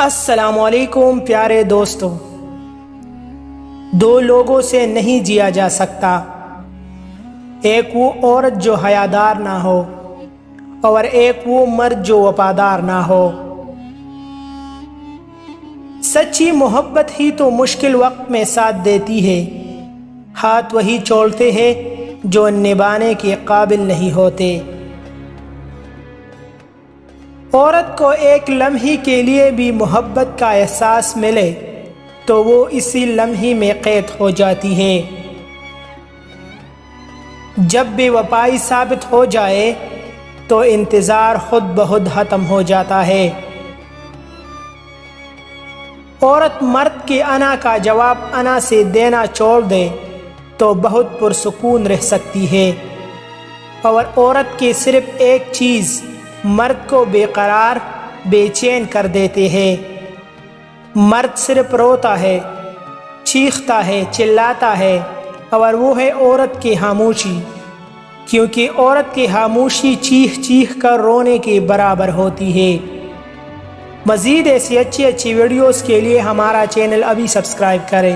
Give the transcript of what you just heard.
السلام علیکم پیارے دوستو، دو لوگوں سے نہیں جیا جا سکتا، ایک وہ عورت جو حیادار نہ ہو اور ایک وہ مرد جو وفادار نہ ہو۔ سچی محبت ہی تو مشکل وقت میں ساتھ دیتی ہے، ہاتھ وہی چھوڑتے ہیں جو نبھانے کے قابل نہیں ہوتے۔ عورت کو ایک لمحے کے لیے بھی محبت کا احساس ملے تو وہ اسی لمحے میں قید ہو جاتی ہے۔ جب بے وفائی ثابت ہو جائے تو انتظار خود بخود ختم ہو جاتا ہے۔ عورت مرد کے انا کا جواب انا سے دینا چھوڑ دے تو بہت پرسکون رہ سکتی ہے، اور عورت کی صرف ایک چیز مرد کو بے قرار بے چین کر دیتے ہیں۔ مرد صرف روتا ہے، چیختا ہے، چلاتا ہے، اور وہ ہے عورت کی خاموشی، کیونکہ عورت کی خاموشی چیخ چیخ کر رونے کے برابر ہوتی ہے۔ مزید ایسی اچھی ویڈیوز کے لیے ہمارا چینل ابھی سبسکرائب کریں۔